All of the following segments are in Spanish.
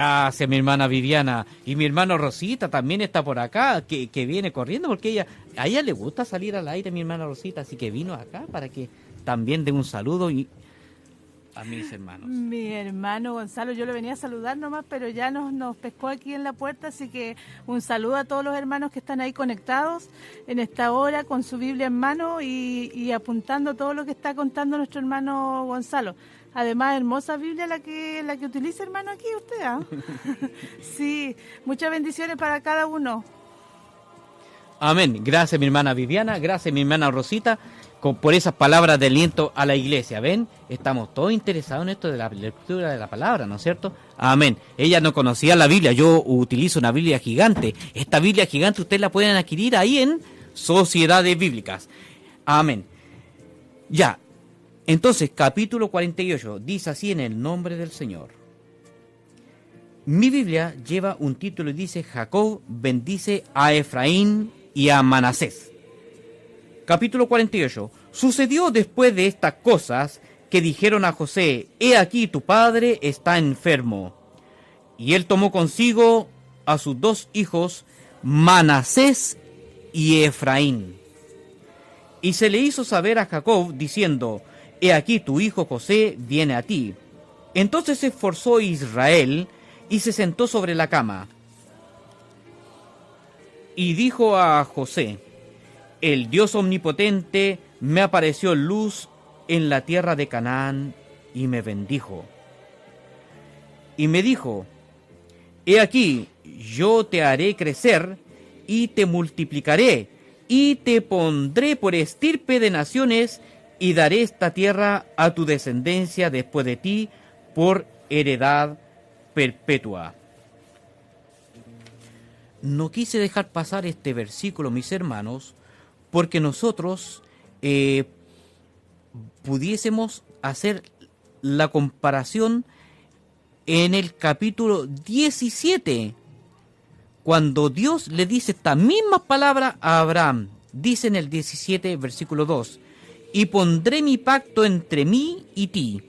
Gracias, mi hermana Viviana. Y mi hermano Rosita también está por acá, que viene corriendo porque a ella le gusta salir al aire, mi hermana Rosita, así que vino acá para que también dé un saludo a mis hermanos. Mi hermano Gonzalo, yo le venía a saludar nomás, pero ya nos pescó aquí en la puerta, así que un saludo a todos los hermanos que están ahí conectados en esta hora con su Biblia en mano y apuntando todo lo que está contando nuestro hermano Gonzalo. Además, hermosa Biblia la que utiliza, hermano, aquí usted, ¿ah? Sí, muchas bendiciones para cada uno. Amén. Gracias, mi hermana Viviana, gracias, mi hermana Rosita, por esas palabras de aliento a la iglesia. ¿Ven? Estamos todos interesados en esto de la lectura de la palabra, ¿no es cierto? Amén. Ella no conocía la Biblia, yo utilizo una Biblia gigante. Esta Biblia gigante ustedes la pueden adquirir ahí en Sociedades Bíblicas. Amén. Ya. Entonces, capítulo 48, dice así en el nombre del Señor. Mi Biblia lleva un título y dice: Jacob bendice a Efraín y a Manasés. Capítulo 48. Sucedió después de estas cosas que dijeron a José: He aquí tu padre está enfermo. Y él tomó consigo a sus dos hijos, Manasés y Efraín. Y se le hizo saber a Jacob, diciendo: He aquí tu hijo José viene a ti. Entonces se esforzó Israel y se sentó sobre la cama. Y dijo a José: El Dios omnipotente me apareció en luz en la tierra de Canaán y me bendijo. Y me dijo: He aquí, yo te haré crecer y te multiplicaré y te pondré por estirpe de naciones y daré esta tierra a tu descendencia después de ti por heredad perpetua. No quise dejar pasar este versículo, mis hermanos, porque nosotros pudiésemos hacer la comparación en el capítulo 17, cuando Dios le dice esta misma palabra a Abraham. Dice en el 17, versículo 2, y pondré mi pacto entre mí y ti,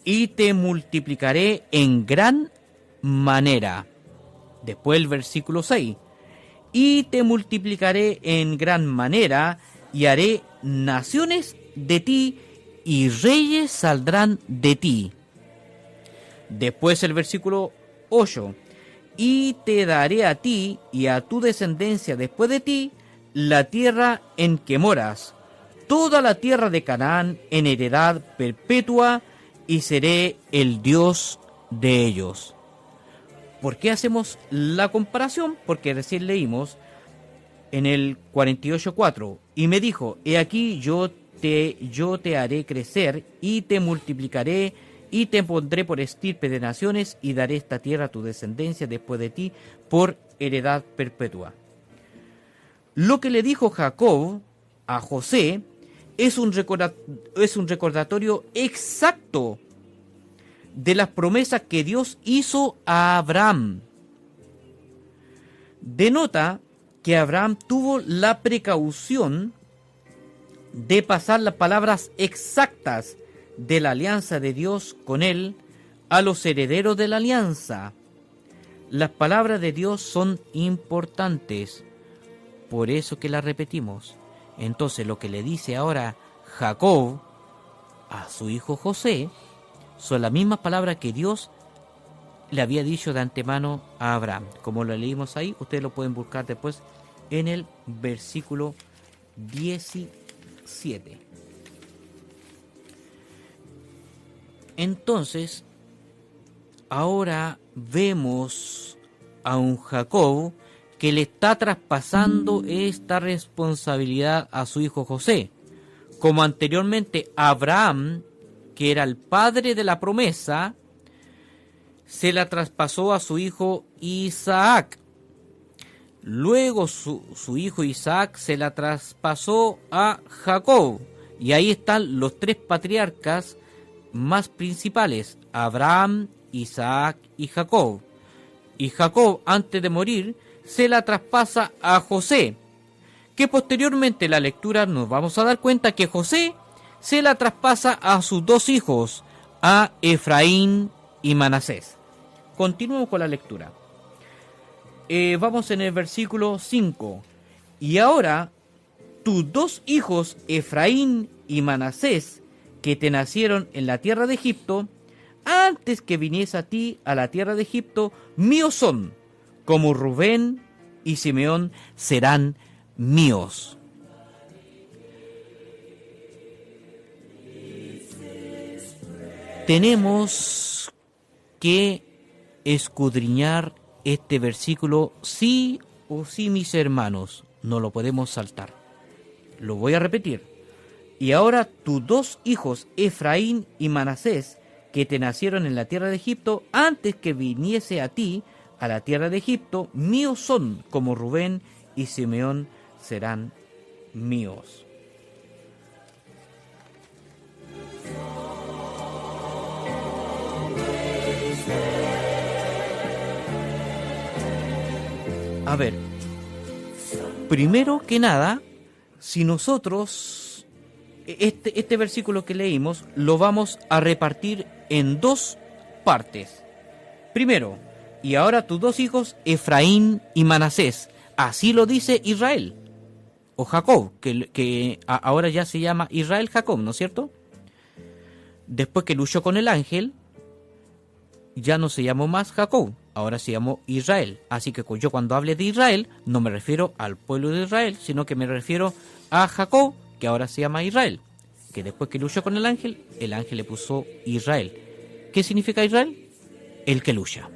y te multiplicaré en gran manera. Después el versículo 6, y te multiplicaré en gran manera, y haré naciones de ti, y reyes saldrán de ti. Después el versículo 8, y te daré a ti y a tu descendencia después de ti la tierra en que moras, toda la tierra de Canaán en heredad perpetua, y seré el Dios de ellos. ¿Por qué hacemos la comparación? Porque recién leímos en el 48:4, y me dijo: He aquí yo te haré crecer y te multiplicaré y te pondré por estirpe de naciones y daré esta tierra a tu descendencia después de ti por heredad perpetua. Lo que le dijo Jacob a José es un recordatorio exacto de las promesas que Dios hizo a Abraham. Denota que Abraham tuvo la precaución de pasar las palabras exactas de la alianza de Dios con él a los herederos de la alianza. Las palabras de Dios son importantes, por eso que las repetimos. Entonces lo que le dice ahora Jacob a su hijo José son las mismas palabras que Dios le había dicho de antemano a Abraham. Como lo leímos ahí, ustedes lo pueden buscar después en el versículo 17. Entonces, ahora vemos a un Jacob que le está traspasando esta responsabilidad a su hijo José. Como anteriormente Abraham, que era el padre de la promesa, se la traspasó a su hijo Isaac. Luego su hijo Isaac se la traspasó a Jacob. Y ahí están los tres patriarcas más principales: Abraham, Isaac y Jacob. Y Jacob, antes de morir, se la traspasa a José, que posteriormente en la lectura nos vamos a dar cuenta que José se la traspasa a sus dos hijos, a Efraín y Manasés. continuemos con la lectura. Vamos en el versículo 5. Y ahora tus dos hijos, Efraín y Manasés, que te nacieron en la tierra de Egipto, antes que viniese a ti a la tierra de Egipto, míos son, como Rubén y Simeón serán míos. Tenemos que escudriñar este versículo sí o sí, mis hermanos, no lo podemos saltar. Lo voy a repetir. Y ahora tus dos hijos, Efraín y Manasés, que te nacieron en la tierra de Egipto, antes que viniese a ti a la tierra de Egipto, míos son, como Rubén y Simeón serán míos. A ver, primero que nada, si nosotros este versículo que leímos lo vamos a repartir en dos partes. Primero, y ahora tus dos hijos, Efraín y Manasés, así lo dice Israel, o Jacob, que ahora ya se llama Israel Jacob, ¿no es cierto? Después que luchó con el ángel, ya no se llamó más Jacob, ahora se llamó Israel. Así que yo cuando hable de Israel, no me refiero al pueblo de Israel, sino que me refiero a Jacob, que ahora se llama Israel. Que después que luchó con el ángel le puso Israel. ¿Qué significa Israel? El que lucha.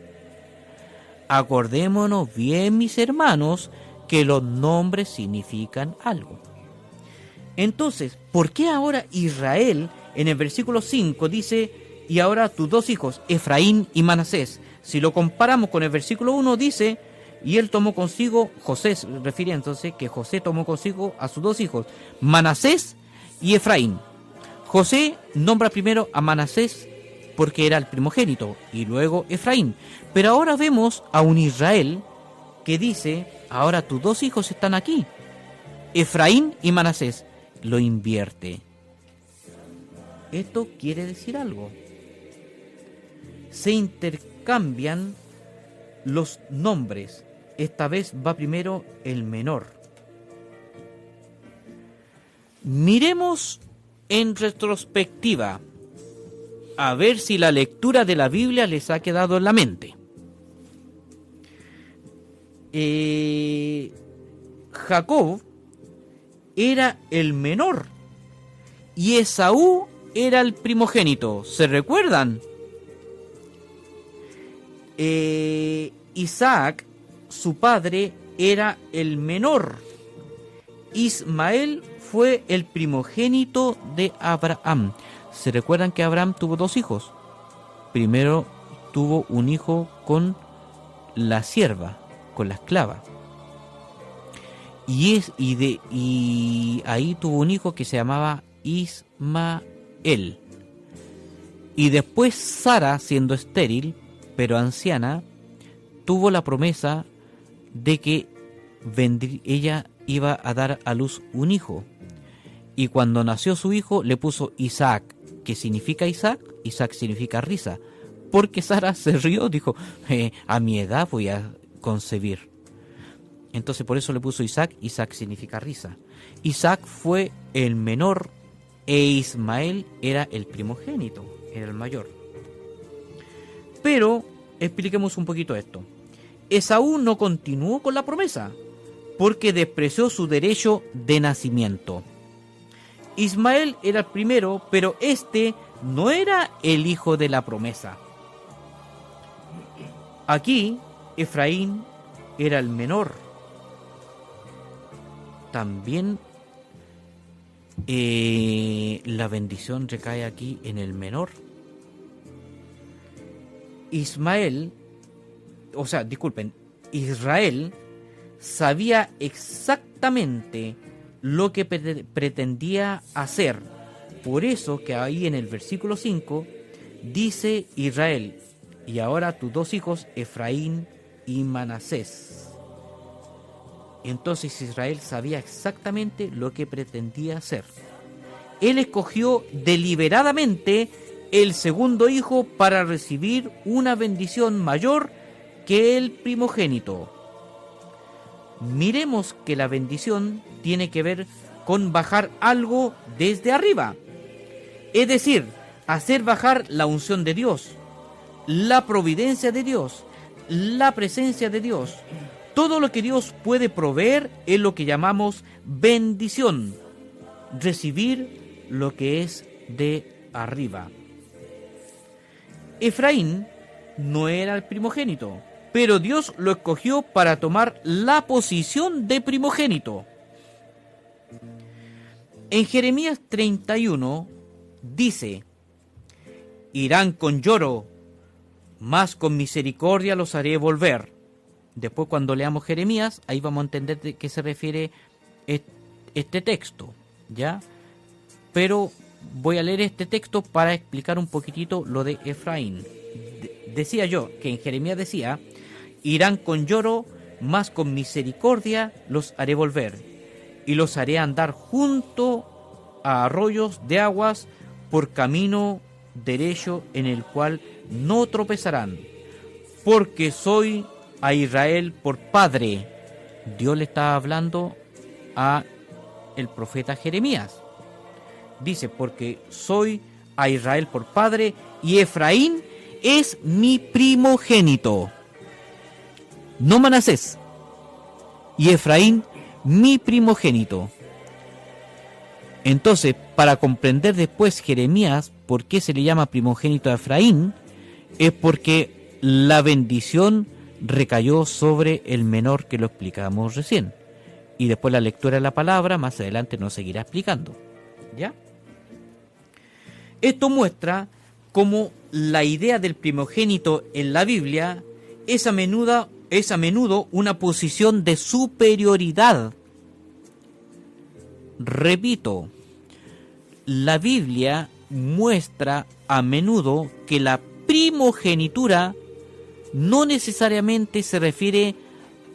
Acordémonos bien, mis hermanos, que los nombres significan algo. Entonces, ¿por qué ahora Israel en el versículo 5 dice, y ahora tus dos hijos, Efraín y Manasés? Si lo comparamos con el versículo 1, dice, y él tomó consigo, José, refiriéndose que José tomó consigo a sus dos hijos, Manasés y Efraín. José nombra primero a Manasés porque era el primogénito, y luego Efraín. Pero ahora vemos a un Israel que dice, ahora tus dos hijos están aquí, Efraín y Manasés. Lo invierte. Esto quiere decir algo. Se intercambian los nombres. Esta vez va primero el menor. Miremos en retrospectiva, a ver si la lectura de la Biblia les ha quedado en la mente. Jacob era el menor y Esaú era el primogénito. ¿Se recuerdan? Isaac, su padre, era el menor. Ismael fue el primogénito de Abraham. ¿Se recuerdan que Abraham tuvo dos hijos? Primero tuvo un hijo con la sierva, con la esclava. Y ahí tuvo un hijo que se llamaba Ismael. Y después Sara, siendo estéril, pero anciana, tuvo la promesa de que ella iba a dar a luz un hijo. Y cuando nació su hijo, le puso Isaac. ¿Qué significa Isaac? Isaac significa risa. Porque Sara se rió, dijo, a mi edad voy a concebir. Entonces por eso le puso Isaac. Isaac significa risa. Isaac fue el menor e Ismael era el primogénito, era el mayor. Pero expliquemos un poquito esto. Esaú no continuó con la promesa porque despreció su derecho de nacimiento. Ismael era el primero, pero este no era el hijo de la promesa. Aquí Efraín era el menor. También la bendición recae aquí en el menor. Israel sabía exactamente lo que pretendía hacer. Por eso que ahí en el versículo 5 dice Israel, y ahora tus dos hijos, Efraín y Manasés. Entonces Israel sabía exactamente lo que pretendía hacer. Él escogió deliberadamente el segundo hijo para recibir una bendición mayor que el primogénito. Miremos que la bendición tiene que ver con bajar algo desde arriba, es decir, hacer bajar la unción de Dios, la providencia de Dios, la presencia de Dios. Todo lo que Dios puede proveer es lo que llamamos bendición, recibir lo que es de arriba. Efraín no era el primogénito, pero Dios lo escogió para tomar la posición de primogénito. En Jeremías 31 dice: irán con lloro, mas con misericordia los haré volver. Después, cuando leamos Jeremías, ahí vamos a entender de qué se refiere este texto, ¿ya? Pero voy a leer este texto para explicar un poquitito lo de Efraín. Decía yo, que en Jeremías decía: irán con lloro, mas con misericordia los haré volver, y los haré andar junto a arroyos de aguas, por camino derecho en el cual no tropezarán, porque soy a Israel por padre. Dios le está hablando a el profeta Jeremías. Dice: porque soy a Israel por padre, y Efraín es mi primogénito. No Manasés, y Efraín mi primogénito. Entonces, para comprender después Jeremías por qué se le llama primogénito a Efraín, es porque la bendición recayó sobre el menor, que lo explicamos recién. Y después la lectura de la palabra, más adelante nos seguirá explicando. ¿Ya? Esto muestra cómo la idea del primogénito en la Biblia es a menudo una posición de superioridad. Repito, la Biblia muestra a menudo que la primogenitura no necesariamente se refiere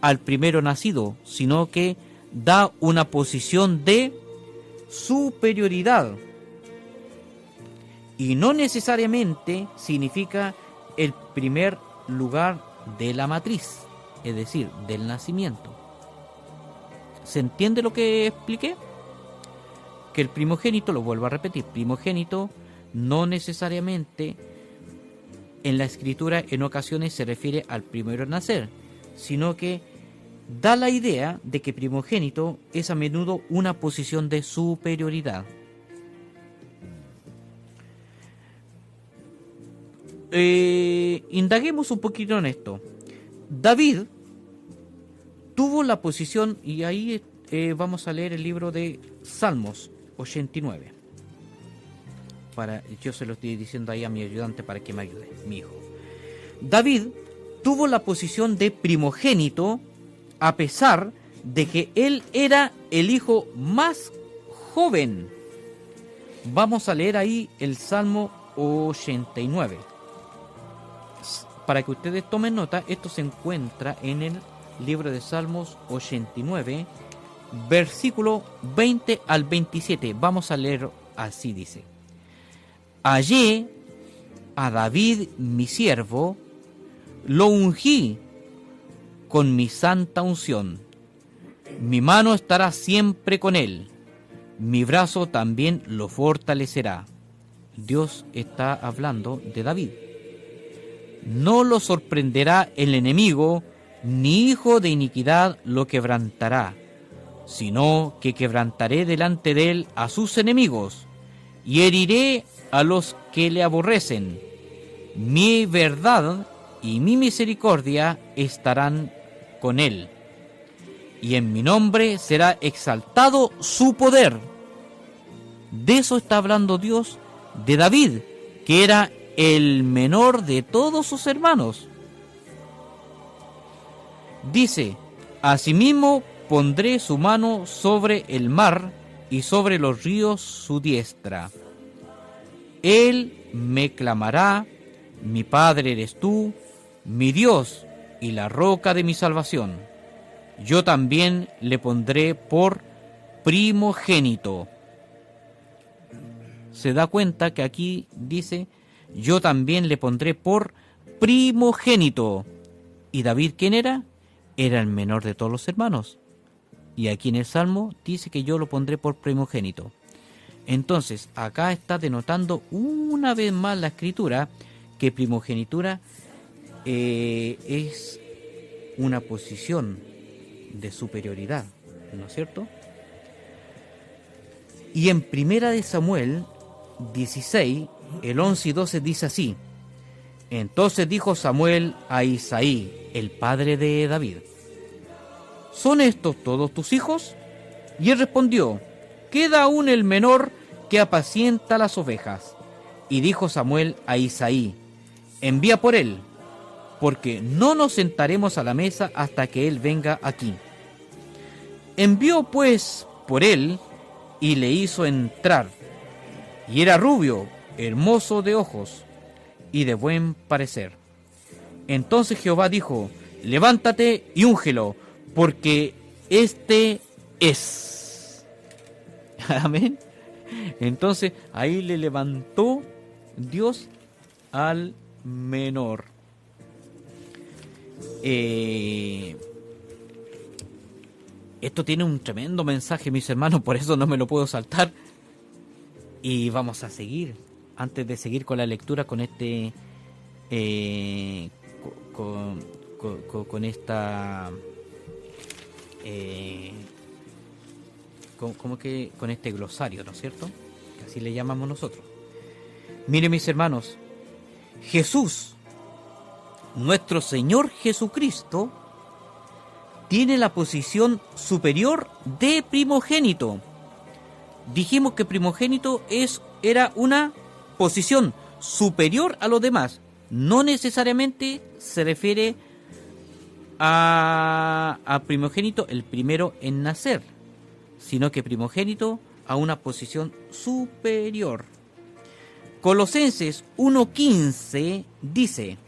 al primero nacido, sino que da una posición de superioridad. Y no necesariamente significa el primer lugar de la matriz, es decir, del nacimiento. ¿Se entiende lo que expliqué? Que el primogénito, lo vuelvo a repetir, primogénito no necesariamente en la escritura en ocasiones se refiere al primero en nacer, sino que da la idea de que primogénito es a menudo una posición de superioridad. Indaguemos un poquito en esto. David tuvo la posición, y ahí vamos a leer el libro de Salmos 89. Yo se lo estoy diciendo ahí a mi ayudante para que me ayude, mi hijo. David tuvo la posición de primogénito a pesar de que él era el hijo más joven. Vamos a leer ahí el Salmo 89. Para que ustedes tomen nota, esto se encuentra en el libro de Salmos 89, versículo 20 al 27. Vamos a leer así, dice: hallé a David mi siervo, lo ungí con mi santa unción. Mi mano estará siempre con él, mi brazo también lo fortalecerá. Dios está hablando de David. No lo sorprenderá el enemigo, ni hijo de iniquidad lo quebrantará, sino que quebrantaré delante de él a sus enemigos, y heriré a los que le aborrecen. Mi verdad y mi misericordia estarán con él, y en mi nombre será exaltado su poder. De eso está hablando Dios de David, que era el menor de todos sus hermanos. Dice: asimismo pondré su mano sobre el mar, y sobre los ríos su diestra. Él me clamará: mi Padre eres tú, mi Dios y la roca de mi salvación. Yo también le pondré por primogénito. Se da cuenta que aquí dice yo también le pondré por primogénito. ¿Y David quién era? Era el menor de todos los hermanos. Y aquí en el Salmo dice que yo lo pondré por primogénito. Entonces, acá está denotando una vez más la Escritura que primogenitura es una posición de superioridad, ¿no es cierto? Y en Primera de Samuel 16, el 11 y 12 dice así: entonces dijo Samuel a Isaí, el padre de David: ¿son estos todos tus hijos? Y él respondió: queda aún el menor que apacienta las ovejas. Y dijo Samuel a Isaí: envía por él, porque no nos sentaremos a la mesa hasta que él venga aquí. Envió pues por él y le hizo entrar. Y era rubio, hermoso de ojos y de buen parecer. Entonces Jehová dijo: levántate y úngelo, porque este es. Amén. Entonces ahí le levantó Dios al menor. Esto tiene un tremendo mensaje, mis hermanos, por eso no me lo puedo saltar. Y vamos a seguir, antes de seguir con la lectura, con este con esta con este glosario, ¿no es cierto? Que así le llamamos nosotros. Miren, mis hermanos, Jesús, nuestro Señor Jesucristo, tiene la posición superior de primogénito. Dijimos que primogénito era una posición superior a los demás. No necesariamente se refiere a primogénito, el primero en nacer, sino que primogénito a una posición superior. Colosenses 1:15 dice: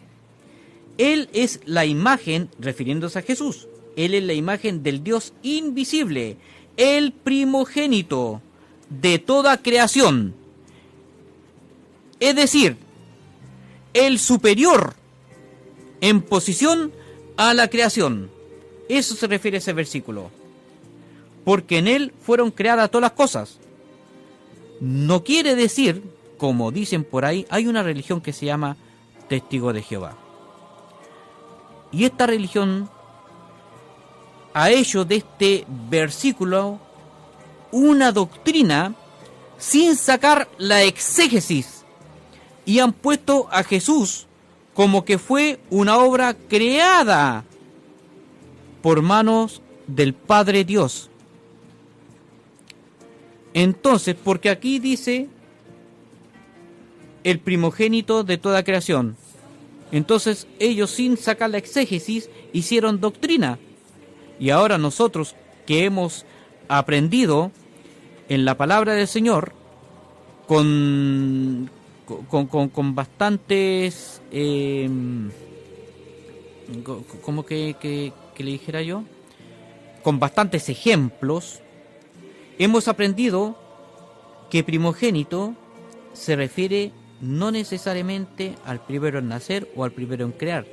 Él es la imagen, refiriéndose a Jesús, Él es la imagen del Dios invisible, el primogénito de toda creación. Es decir, el superior en posición a la creación. Eso se refiere a ese versículo. Porque en Él fueron creadas todas las cosas. No quiere decir, como dicen por ahí, hay una religión que se llama Testigo de Jehová. Y esta religión ha hecho de este versículo una doctrina sin sacar la exégesis, y han puesto a Jesús como que fue una obra creada por manos del Padre Dios. Entonces, porque aquí dice el primogénito de toda creación, entonces ellos, sin sacar la exégesis, hicieron doctrina. Y ahora nosotros, que hemos aprendido en la palabra del Señor con bastantes como que le dijera yo, con bastantes ejemplos, hemos aprendido que primogénito se refiere no necesariamente al primero en nacer o al primero en crear,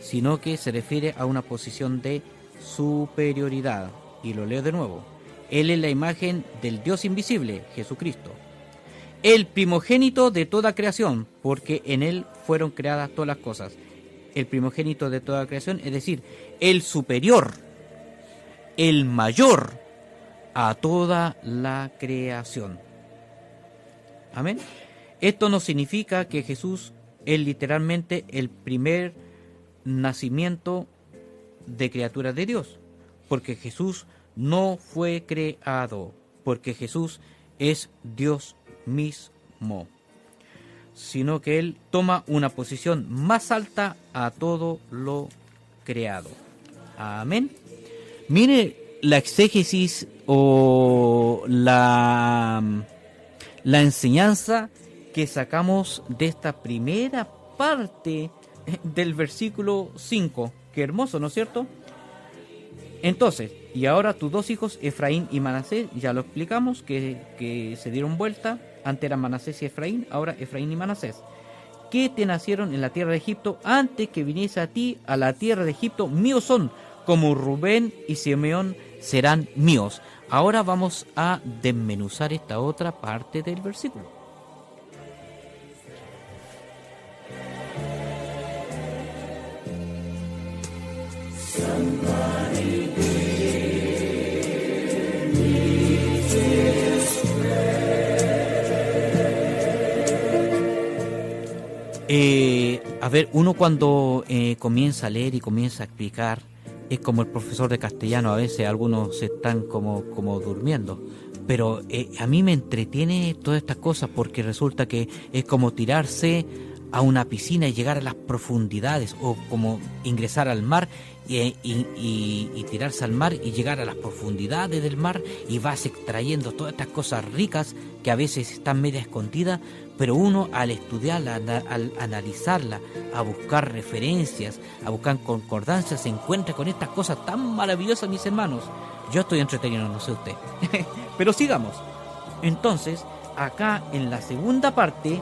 sino que se refiere a una posición de superioridad. Y lo leo de nuevo: Él es la imagen del Dios invisible, Jesucristo, el primogénito de toda creación, porque en Él fueron creadas todas las cosas. El primogénito de toda creación, es decir, el superior, el mayor a toda la creación. Amén. Esto no significa que Jesús es literalmente el primer nacimiento de criaturas de Dios, porque Jesús no fue creado, porque Jesús es Dios mismo, sino que Él toma una posición más alta a todo lo creado. Amén. Mire la exégesis o la enseñanza que sacamos de esta primera parte del versículo 5. Qué hermoso, ¿no es cierto? Entonces, y ahora tus dos hijos, Efraín y Manasés, ya lo explicamos, que se dieron vuelta. Antes eran Manasés y Efraín, ahora Efraín y Manasés. que te nacieron en la tierra de Egipto, antes que viniese a ti a la tierra de Egipto, míos son, como Rubén y Simeón serán míos. Ahora vamos a desmenuzar esta otra parte del versículo. A ver, uno cuando comienza a leer y comienza a explicar, es como el profesor de castellano, a veces algunos se están como durmiendo, pero a mí me entretiene todas estas cosas porque resulta que es como tirarse a una piscina y llegar a las profundidades, o como ingresar al mar y tirarse al mar y llegar a las profundidades del mar, y vas extrayendo todas estas cosas ricas que a veces están media escondidas, pero uno al estudiarla, al analizarla, a buscar referencias, a buscar concordancias, se encuentra con estas cosas tan maravillosas, mis hermanos. Yo estoy entretenido, no sé usted. Pero sigamos. Entonces, acá en la segunda parte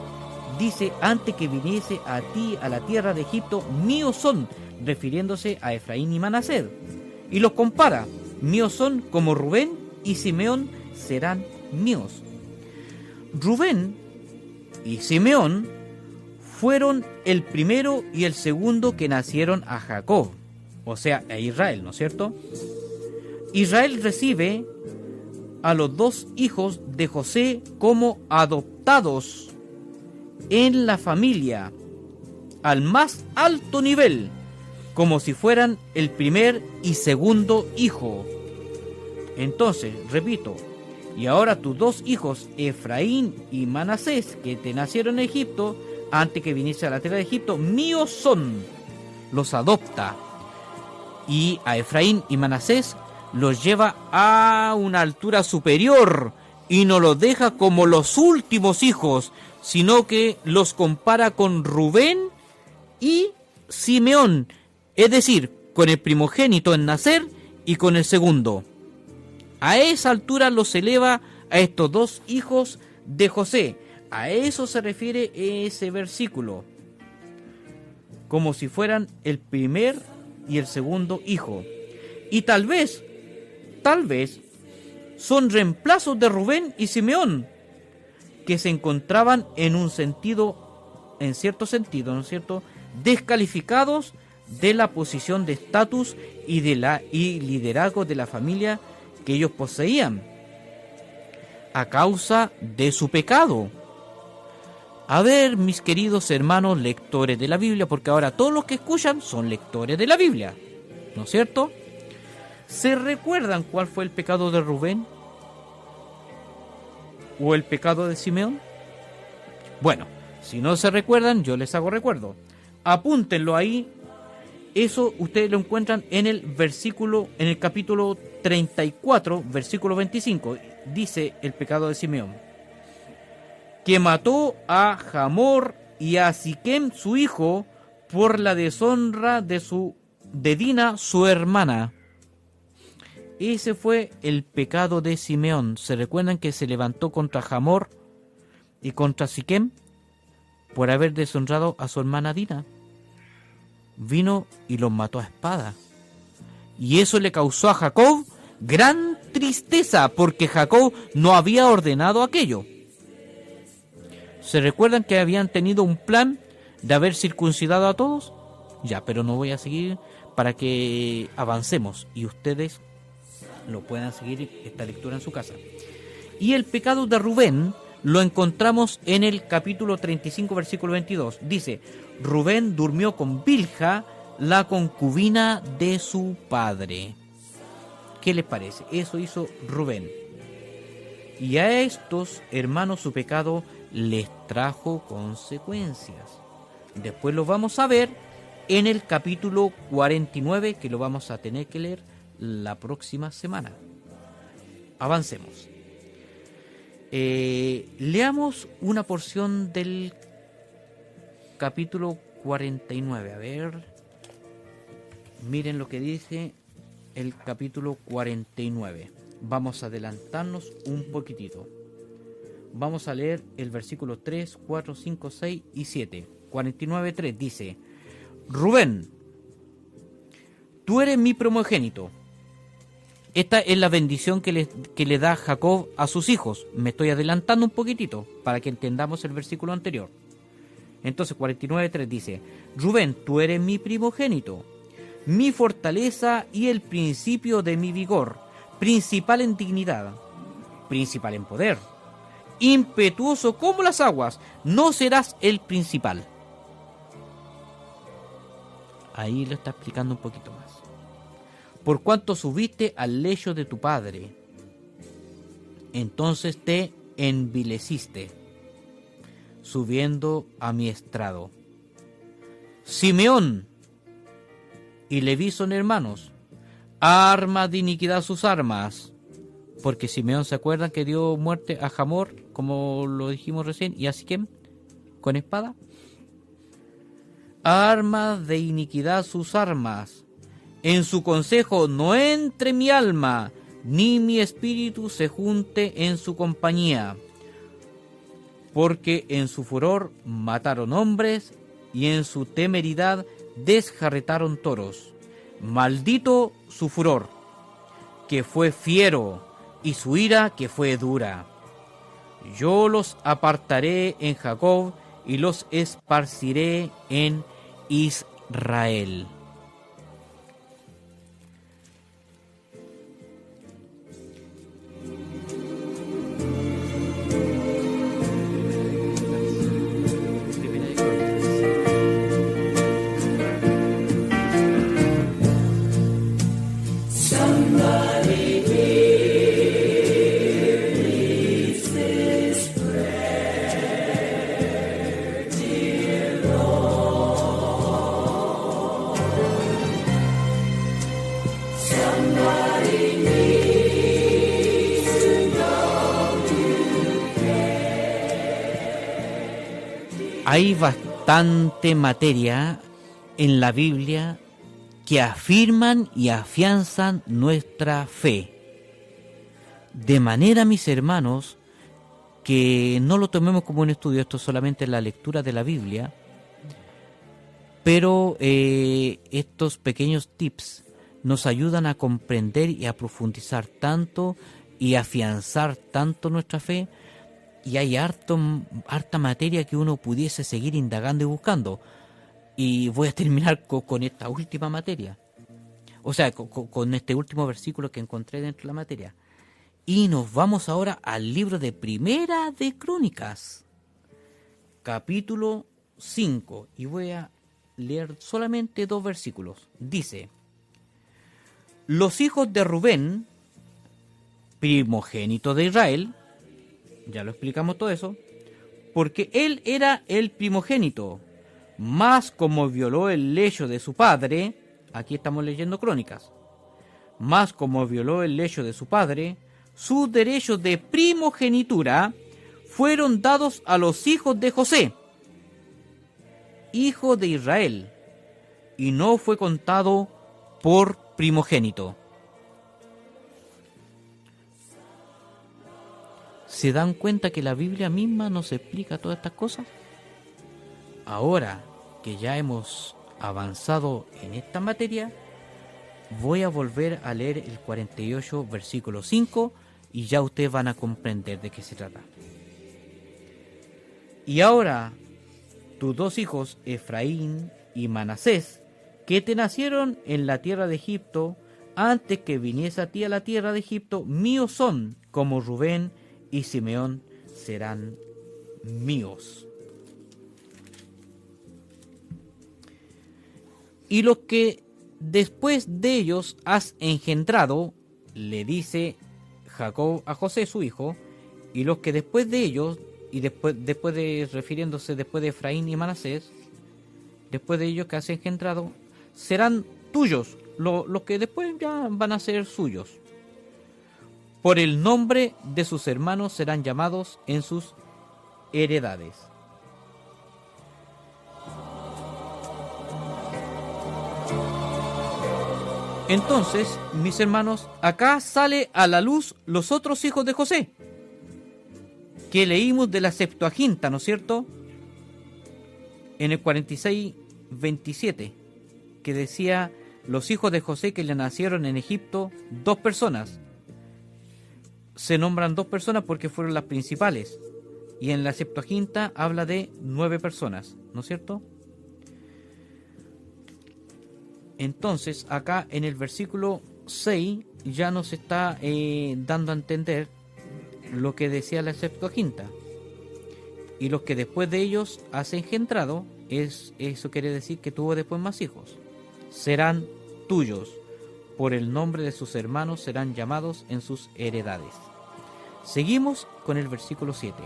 dice, antes que viniese a ti a la tierra de Egipto, míos son, refiriéndose a Efraín y Manasés. Y los compara, míos son, como Rubén y Simeón serán míos. Rubén y Simeón fueron el primero y el segundo que nacieron a Jacob, o sea, a Israel, ¿no es cierto? Israel recibe a los dos hijos de José como adoptados en la familia, al más alto nivel, como si fueran el primer y segundo hijo. Entonces, repito, y ahora tus dos hijos, Efraín y Manasés, que te nacieron en Egipto, antes que viniese a la tierra de Egipto, míos son. Los adopta. Y a Efraín y Manasés los lleva a una altura superior y no los deja como los últimos hijos, sino que los compara con Rubén y Simeón, es decir, con el primogénito en nacer y con el segundo. A esa altura los eleva a estos dos hijos de José. A eso se refiere ese versículo. Como si fueran el primer y el segundo hijo. Y tal vez, son reemplazos de Rubén y Simeón, que se encontraban en cierto sentido, ¿no es cierto?, descalificados de la posición de estatus y liderazgo de la familia que ellos poseían, a causa de su pecado. A ver, mis queridos hermanos lectores de la Biblia, porque ahora todos los que escuchan son lectores de la Biblia, ¿no es cierto? ¿Se recuerdan cuál fue el pecado de Rubén? ¿O el pecado de Simeón? Bueno, si no se recuerdan, yo les hago recuerdo. Apúntenlo ahí. Eso ustedes lo encuentran en el capítulo 34, versículo 25. Dice el pecado de Simeón: que mató a Hamor y a Siquem su hijo por la deshonra de Dina su hermana. Ese fue el pecado de Simeón. ¿Se recuerdan que se levantó contra Hamor y contra Siquem por haber deshonrado a su hermana Dina? Vino y los mató a espada. Y eso le causó a Jacob gran tristeza, porque Jacob no había ordenado aquello. ¿Se recuerdan que habían tenido un plan de haber circuncidado a todos? Ya, pero no voy a seguir para que avancemos y ustedes lo puedan seguir esta lectura en su casa. Y el pecado de Rubén lo encontramos en el capítulo 35, versículo 22. Dice: Rubén durmió con Bilha, la concubina de su padre. ¿Qué les parece? Eso hizo Rubén. Y a estos hermanos su pecado les trajo consecuencias. Después lo vamos a ver en el capítulo 49, que lo vamos a tener que leer la próxima semana. Avancemos. Leamos una porción del capítulo 49. A ver, miren lo que dice el capítulo 49. Vamos a adelantarnos un poquitito. Vamos a leer el versículo 3, 4, 5, 6 y 7. 49:3 dice: Rubén, tú eres mi primogénito. Esta es la bendición que le da Jacob a sus hijos. Me estoy adelantando un poquitito para que entendamos el versículo anterior. Entonces 49:3 dice: Rubén, tú eres mi primogénito, mi fortaleza y el principio de mi vigor, principal en dignidad, principal en poder, impetuoso como las aguas, no serás el principal. Ahí lo está explicando un poquito más. Por cuanto subiste al lecho de tu padre, entonces te envileciste, subiendo a mi estrado. Simeón y Leví son hermanos, arma de iniquidad sus armas, porque Simeón, ¿se acuerdan que dio muerte a Hamor, como lo dijimos recién, y a Siquem con espada? Arma de iniquidad sus armas. En su consejo no entre mi alma, ni mi espíritu se junte en su compañía. Porque en su furor mataron hombres, y en su temeridad desjarretaron toros. Maldito su furor, que fue fiero, y su ira, que fue dura. Yo los apartaré en Jacob, y los esparciré en Israel. Hay bastante materia en la Biblia que afirman y afianzan nuestra fe. De manera, mis hermanos, que no lo tomemos como un estudio, esto es solamente la lectura de la Biblia, pero estos pequeños tips nos ayudan a comprender y a profundizar tanto y afianzar tanto nuestra fe. Y hay harta materia que uno pudiese seguir indagando y buscando. Y voy a terminar con esta última materia. O sea, con este último versículo que encontré dentro de la materia. Y nos vamos ahora al libro de Primera de Crónicas, capítulo 5. Y voy a leer solamente 2 versículos. Dice: los hijos de Rubén, primogénito de Israel, ya lo explicamos todo eso, porque él era el primogénito, mas como violó el lecho de su padre, aquí estamos leyendo Crónicas, mas como violó el lecho de su padre, sus derechos de primogenitura fueron dados a los hijos de José, hijo de Israel, y no fue contado por primogénito. ¿Se dan cuenta que la Biblia misma nos explica todas estas cosas? Ahora que ya hemos avanzado en esta materia, voy a volver a leer el 48, versículo 5, y ya ustedes van a comprender de qué se trata. Y ahora, tus 2 hijos, Efraín y Manasés, que te nacieron en la tierra de Egipto, antes que viniese a ti a la tierra de Egipto, míos son, como Rubén y Simeón serán míos. Y los que después de ellos has engendrado, le dice Jacob a José su hijo, y los que después de ellos, y después de, refiriéndose después de Efraín y Manasés, después de ellos que has engendrado, serán tuyos, los que después ya van a ser suyos. Por el nombre de sus hermanos serán llamados en sus heredades. Entonces, mis hermanos, acá sale a la luz los otros hijos de José, que leímos de la Septuaginta, ¿no es cierto? en el 46:27, que decía: los hijos de José que le nacieron en Egipto, 2 personas. Se nombran 2 personas porque fueron las principales. Y en la Septuaginta habla de 9 personas, ¿no es cierto? Entonces, acá en el versículo 6 ya nos está dando a entender lo que decía la Septuaginta. Y los que después de ellos has engendrado, eso quiere decir que tuvo después más hijos. Serán tuyos, por el nombre de sus hermanos serán llamados en sus heredades. Seguimos con el versículo 7.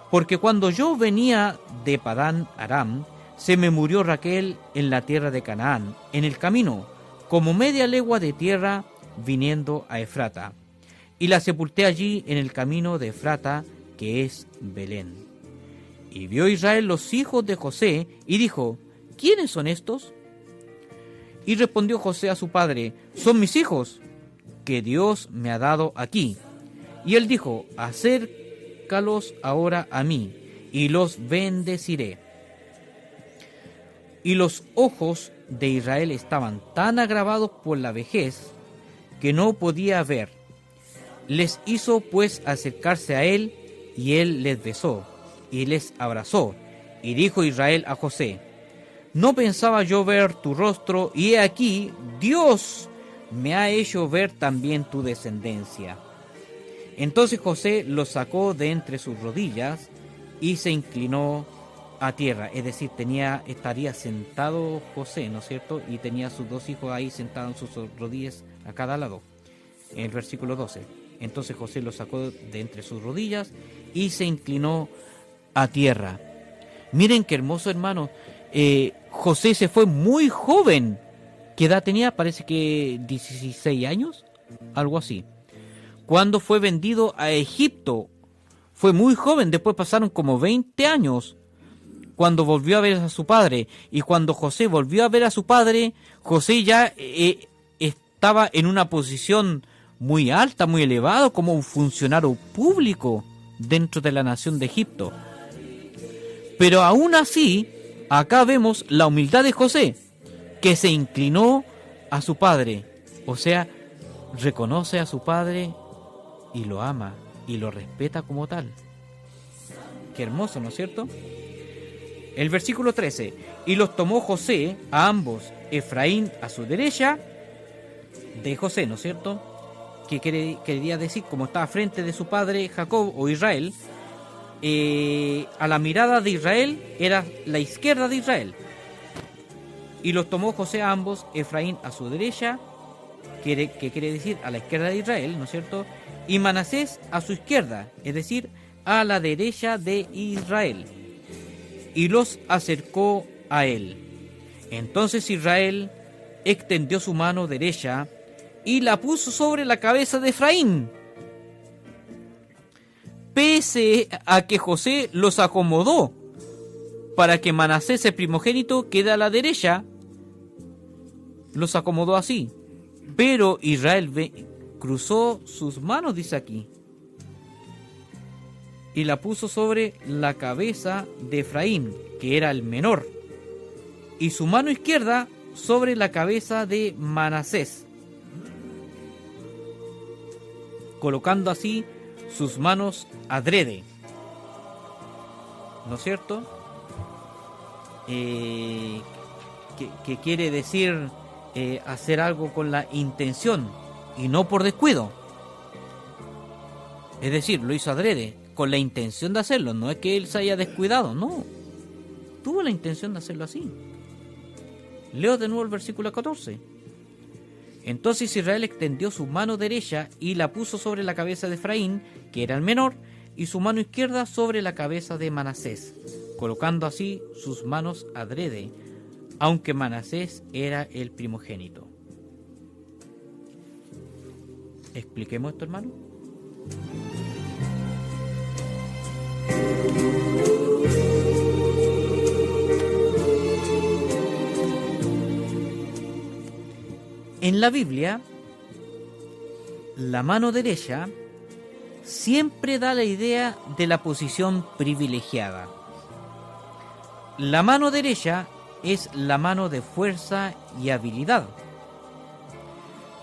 Porque cuando yo venía de Padán Aram, se me murió Raquel en la tierra de Canaán, en el camino, como media legua de tierra, viniendo a Efrata. Y la sepulté allí en el camino de Efrata, que es Belén. Y vio Israel los hijos de José, y dijo: ¿quiénes son estos? Y respondió José a su padre: son mis hijos, que Dios me ha dado aquí. Y él dijo: acércalos ahora a mí, y los bendeciré. Y los ojos de Israel estaban tan agravados por la vejez, que no podía ver. Les hizo pues acercarse a él, y él les besó, y les abrazó. Y dijo Israel a José: no pensaba yo ver tu rostro, y he aquí, Dios me ha hecho ver también tu descendencia. Entonces José los sacó de entre sus rodillas, y se inclinó a tierra. Es decir, estaría sentado José, ¿no es cierto? Y tenía a sus 2 hijos ahí sentados en sus rodillas a cada lado. En el versículo 12. Entonces José los sacó de entre sus rodillas, y se inclinó a tierra. Miren qué hermoso, hermano. José se fue muy joven. ¿Qué edad tenía? Parece que 16 años, algo así. Cuando fue vendido a Egipto, fue muy joven. Después pasaron como 20 años cuando volvió a ver a su padre. Y cuando José volvió a ver a su padre, José ya estaba en una posición muy alta, muy elevada, como un funcionario público dentro de la nación de Egipto. Pero aún así, acá vemos la humildad de José, que se inclinó a su padre. O sea, reconoce a su padre y lo ama y lo respeta como tal. Qué hermoso, ¿no es cierto? El versículo 13. Y los tomó José a ambos, Efraín a su derecha de José, ¿no es cierto? Que quería decir, como estaba frente de su padre Jacob o Israel, a la mirada de Israel era la izquierda de Israel. Y los tomó José a ambos, Efraín a su derecha, que quiere decir a la izquierda de Israel, ¿no es cierto? Y Manasés a su izquierda, es decir, a la derecha de Israel. Y los acercó a él. Entonces Israel extendió su mano derecha y la puso sobre la cabeza de Efraín, pese a que José los acomodó para que Manasés, el primogénito, quede a la derecha. Los acomodó así. Pero Israel cruzó sus manos, dice aquí, y la puso sobre la cabeza de Efraín, que era el menor, y su mano izquierda sobre la cabeza de Manasés, colocando así sus manos adrede, ¿no es cierto? Que quiere decir hacer algo con la intención y no por descuido. Es decir, lo hizo adrede, con la intención de hacerlo. No es que él se haya descuidado, no. Tuvo la intención de hacerlo así. Leo de nuevo el versículo 14. Entonces Israel extendió su mano derecha y la puso sobre la cabeza de Efraín, que era el menor, y su mano izquierda sobre la cabeza de Manasés, colocando así sus manos adrede, aunque Manasés era el primogénito. ¿Expliquemos esto, hermano? En la Biblia, la mano derecha siempre da la idea de la posición privilegiada. La mano derecha es la mano de fuerza y habilidad.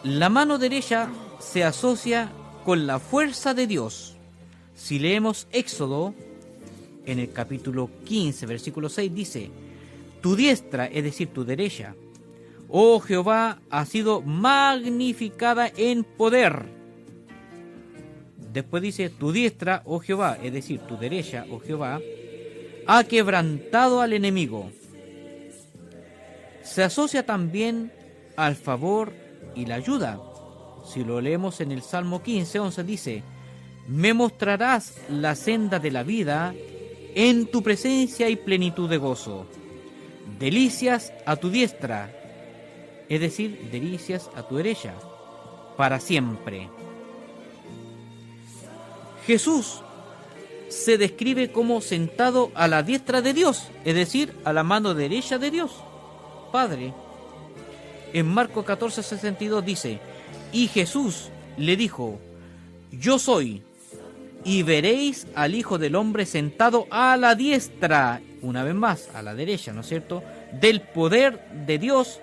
La mano derecha se asocia con la fuerza de Dios. Si leemos Éxodo, en el capítulo 15, versículo 6, dice: tu diestra, es decir, tu derecha, oh Jehová, ha sido magnificada en poder. Después dice: tu diestra, oh Jehová, es decir, tu derecha, oh Jehová, ha quebrantado al enemigo. Se asocia también al favor y la ayuda. Si lo leemos en el Salmo 15, 11, dice: me mostrarás la senda de la vida, en tu presencia y plenitud de gozo. Delicias a tu diestra, es decir, delicias a tu derecha, para siempre. Jesús se describe como sentado a la diestra de Dios, es decir, a la mano derecha de Dios, Padre. En Marcos 14:62 dice: y Jesús le dijo: yo soy, y veréis al Hijo del Hombre sentado a la diestra, una vez más, a la derecha, ¿no es cierto?, del poder de Dios,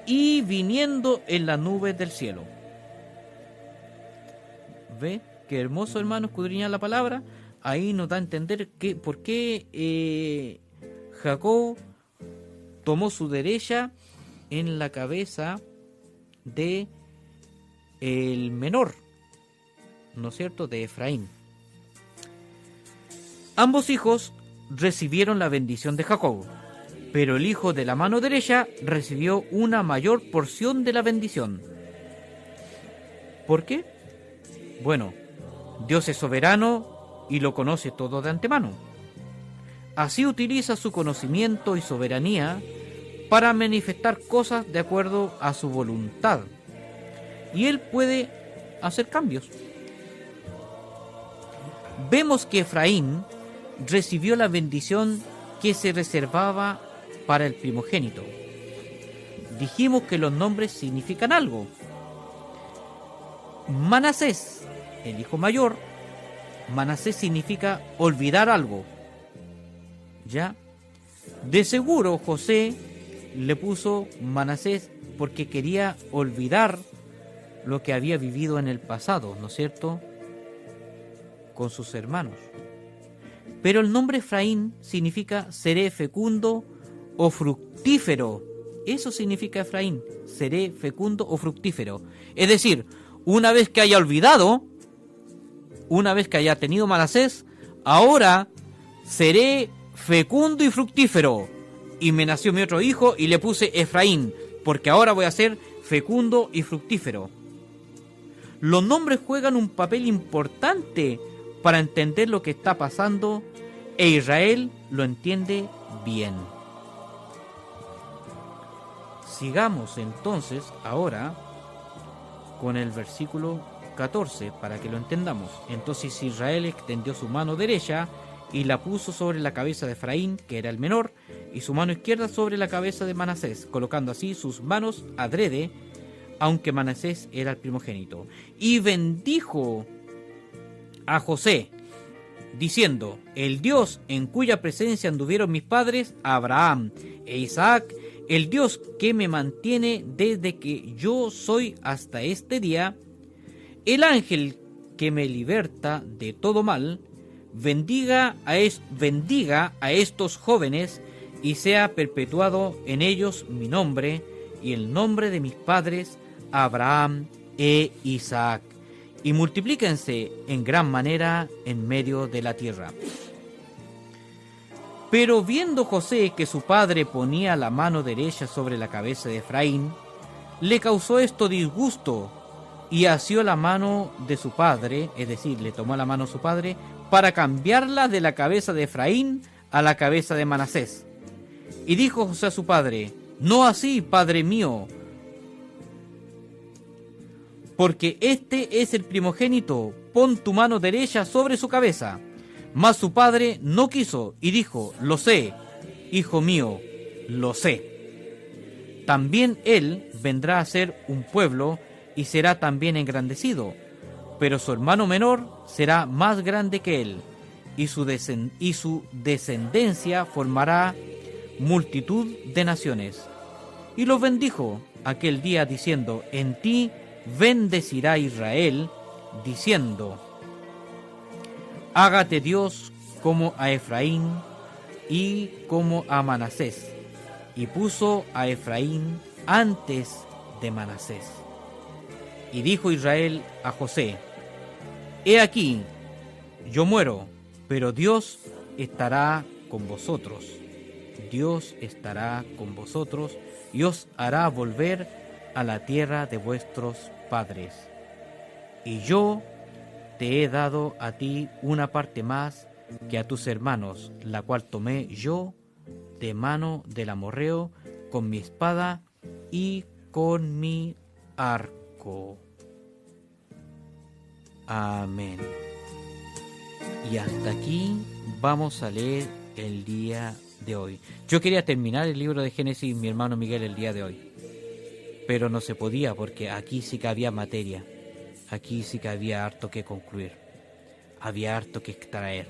y viniendo en las nubes del cielo. ¿Ve? Qué hermoso, hermano, escudriñar la palabra. Ahí nos da a entender por qué Jacob tomó su derecha en la cabeza de el menor, ¿no es cierto?, de Efraín. Ambos hijos recibieron la bendición de Jacob, pero el hijo de la mano derecha recibió una mayor porción de la bendición. ¿Por qué? Bueno, Dios es soberano y lo conoce todo de antemano. Así utiliza su conocimiento y soberanía para manifestar cosas de acuerdo a su voluntad. Y Él puede hacer cambios. Vemos que Efraín recibió la bendición que se reservaba para el primogénito. Dijimos que los nombres significan algo. Manasés, el hijo mayor, Manasés significa olvidar algo. ¿Ya? De seguro José le puso Manasés porque quería olvidar lo que había vivido en el pasado, ¿no es cierto?, con sus hermanos. Pero el nombre Efraín significa seré fecundo o fructífero. Eso significa Efraín, seré fecundo o fructífero. Es decir, una vez que haya olvidado, una vez que haya tenido Manasés, ahora seré fecundo y fructífero. Y me nació mi otro hijo y le puse Efraín, porque ahora voy a ser fecundo y fructífero. Los nombres juegan un papel importante para entender lo que está pasando, e Israel lo entiende bien. Sigamos entonces ahora con el versículo 14 para que lo entendamos. Entonces Israel extendió su mano derecha y la puso sobre la cabeza de Efraín, que era el menor, y su mano izquierda sobre la cabeza de Manasés, colocando así sus manos adrede, aunque Manasés era el primogénito. Y bendijo a José, diciendo: el Dios en cuya presencia anduvieron mis padres, Abraham e Isaac, el Dios que me mantiene desde que yo soy hasta este día, el ángel que me liberta de todo mal, bendiga a estos jóvenes, y sea perpetuado en ellos mi nombre y el nombre de mis padres, Abraham e Isaac, y multiplíquense en gran manera en medio de la tierra. Pero viendo José que su padre ponía la mano derecha sobre la cabeza de Efraín, le causó esto disgusto, y asió la mano de su padre, es decir, le tomó la mano a su padre, para cambiarla de la cabeza de Efraín a la cabeza de Manasés. Y dijo José a su padre: no así, padre mío, porque este es el primogénito, pon tu mano derecha sobre su cabeza. Mas su padre no quiso, y dijo: lo sé, hijo mío, lo sé. También él vendrá a ser un pueblo, y será también engrandecido, pero su hermano menor será más grande que él, y su descendencia formará multitud de naciones. Y los bendijo aquel día diciendo: en ti bendecirá Israel, diciendo: hágate Dios como a Efraín y como a Manasés. Y puso a Efraín antes de Manasés. Y dijo Israel a José: he aquí, yo muero, pero Dios estará con vosotros. Dios estará con vosotros y os hará volver a la tierra de vuestros padres. Y yo te he dado a ti una parte más que a tus hermanos, la cual tomé yo de mano del amorreo con mi espada y con mi arco. Amén. Y hasta aquí vamos a leer el día de hoy. Yo quería terminar el libro de Génesis, mi hermano Miguel, el día de hoy, pero no se podía porque aquí sí que había materia. Aquí sí que había harto que concluir. Había harto que extraer.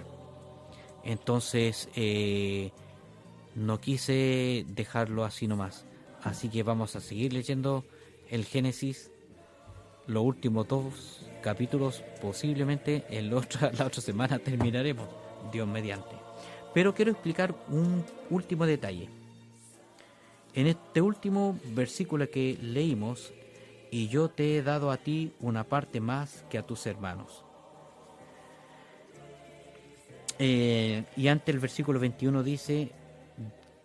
Entonces, no quise dejarlo así nomás. Así que vamos a seguir leyendo el Génesis, los últimos 2 capítulos. Posiblemente la otra semana terminaremos, Dios mediante. Pero quiero explicar un último detalle. En este último versículo que leímos: y yo te he dado a ti una parte más que a tus hermanos. Y ante el versículo 21 dice: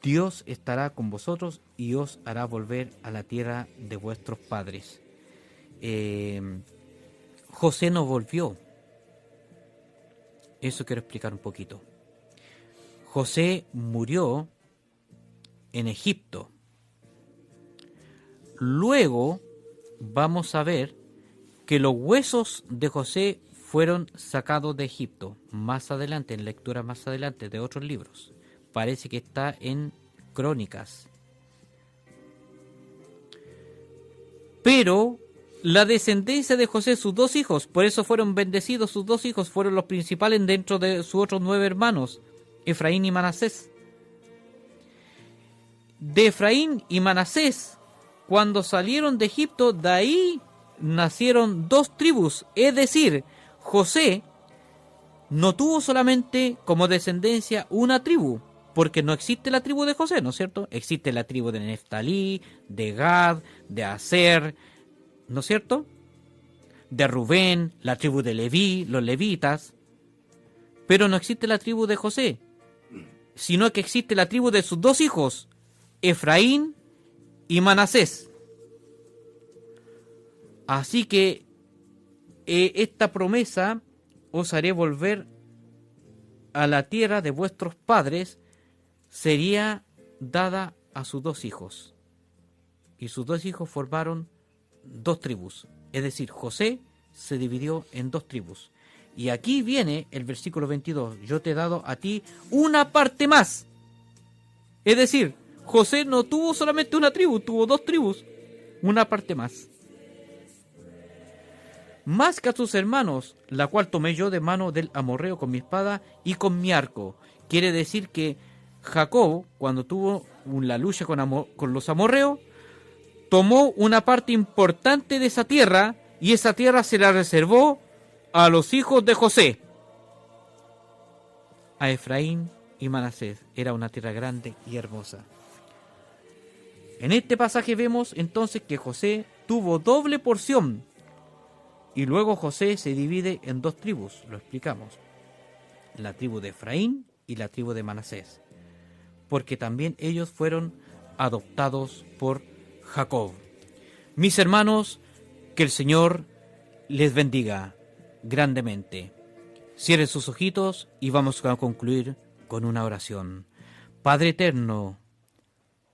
Dios estará con vosotros y os hará volver a la tierra de vuestros padres. José no volvió. Eso quiero explicar un poquito. José murió en Egipto. Luego vamos a ver que los huesos de José fueron sacados de Egipto. Más adelante, en lectura más adelante de otros libros. Parece que está en Crónicas. Pero la descendencia de José, sus 2 hijos, por eso fueron bendecidos sus 2 hijos, fueron los principales dentro de sus otros 9 hermanos, Efraín y Manasés. De Efraín y Manasés, cuando salieron de Egipto, de ahí nacieron 2 tribus, es decir, José no tuvo solamente como descendencia una tribu, porque no existe la tribu de José, ¿no es cierto? Existe la tribu de Neftalí, de Gad, de Aser, ¿no es cierto? De Rubén, la tribu de Leví, los levitas, pero no existe la tribu de José, sino que existe la tribu de sus 2 hijos, Efraín y Manasés. Así que esta promesa: os haré volver a la tierra de vuestros padres, sería dada a sus 2 hijos. Y sus 2 hijos formaron 2 tribus. Es decir, José se dividió en 2 tribus. Y aquí viene el versículo 22. Yo te he dado a ti una parte más. Es decir, José no tuvo solamente una tribu, tuvo 2 tribus. Una parte más. Más que a sus hermanos, la cual tomé yo de mano del amorreo con mi espada y con mi arco. Quiere decir que Jacob, cuando tuvo la lucha con los amorreos, tomó una parte importante de esa tierra, y esa tierra se la reservó a los hijos de José, a Efraín y Manasés. Era una tierra grande y hermosa. En este pasaje vemos entonces que José tuvo doble porción. Y luego José se divide en 2 tribus, lo explicamos. La tribu de Efraín y la tribu de Manasés. Porque también ellos fueron adoptados por Jacob. Mis hermanos, que el Señor les bendiga grandemente. Cierren sus ojitos y vamos a concluir con una oración. Padre eterno,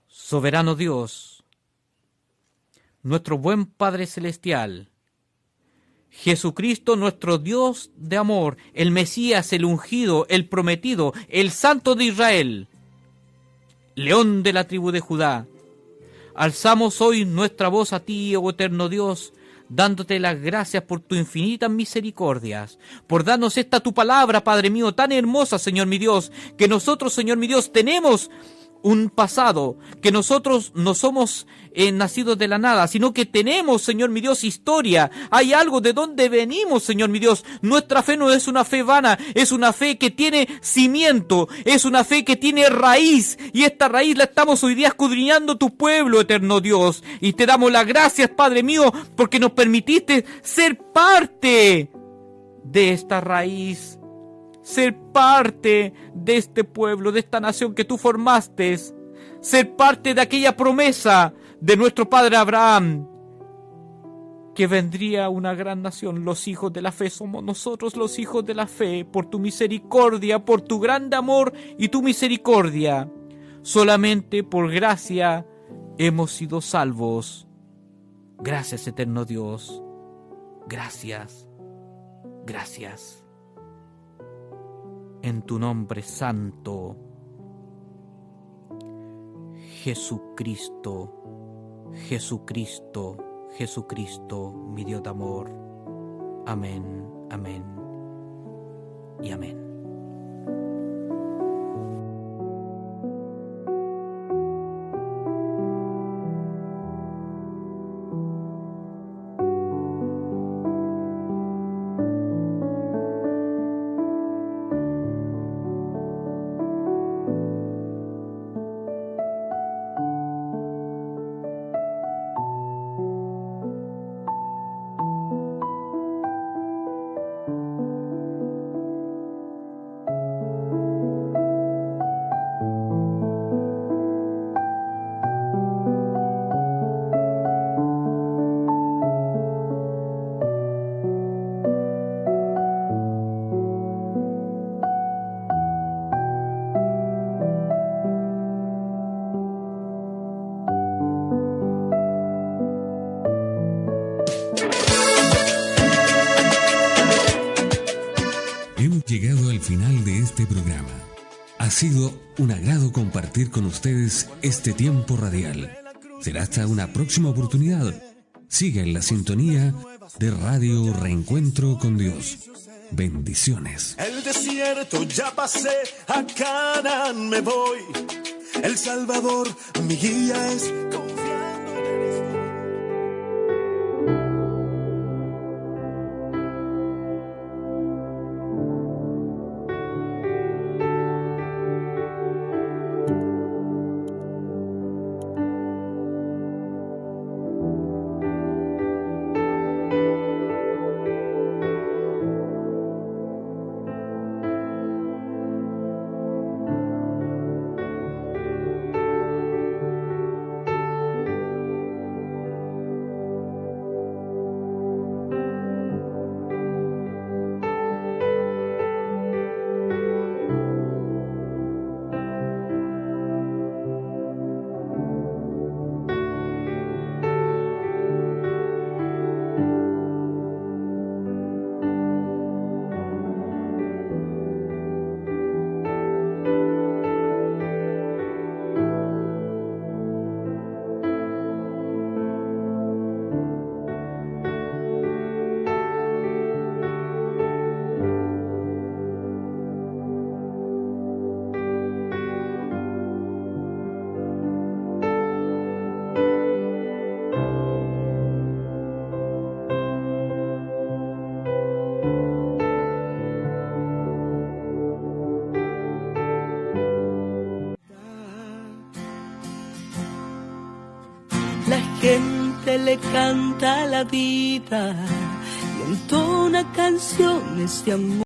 soberano Dios, nuestro buen Padre celestial, Jesucristo, nuestro Dios de amor, el Mesías, el ungido, el prometido, el Santo de Israel, León de la tribu de Judá, alzamos hoy nuestra voz a ti, oh eterno Dios, dándote las gracias por tu infinitas misericordias, por darnos esta tu palabra, Padre mío, tan hermosa, Señor mi Dios, que nosotros, Señor mi Dios, tenemos un pasado, que nosotros no somos nacidos de la nada, sino que tenemos, Señor mi Dios, historia. Hay algo de donde venimos, Señor mi Dios. Nuestra fe no es una fe vana, es una fe que tiene cimiento, es una fe que tiene raíz, y esta raíz la estamos hoy día escudriñando tu pueblo, eterno Dios. Y te damos las gracias, Padre mío, porque nos permitiste ser parte de esta raíz, ser parte de este pueblo, de esta nación que tú formaste, ser parte de aquella promesa de nuestro padre Abraham, que vendría una gran nación. Los hijos de la fe somos nosotros, los hijos de la fe, por tu misericordia, por tu grande amor y tu misericordia. Solamente por gracia hemos sido salvos. Gracias, eterno Dios. Gracias. Gracias. En tu nombre santo, Jesucristo, Jesucristo, Jesucristo, mi Dios de amor. Amén, amén y amén. Llegado al final de este programa. Ha sido un agrado compartir con ustedes este tiempo radial. Será hasta una próxima oportunidad. Siga en la sintonía de Radio Reencuentro con Dios. Bendiciones. El desierto ya pasé, a Canaán me voy. El Salvador, mi guía es confiando en Él. La gente le canta la vida y entona canciones de amor.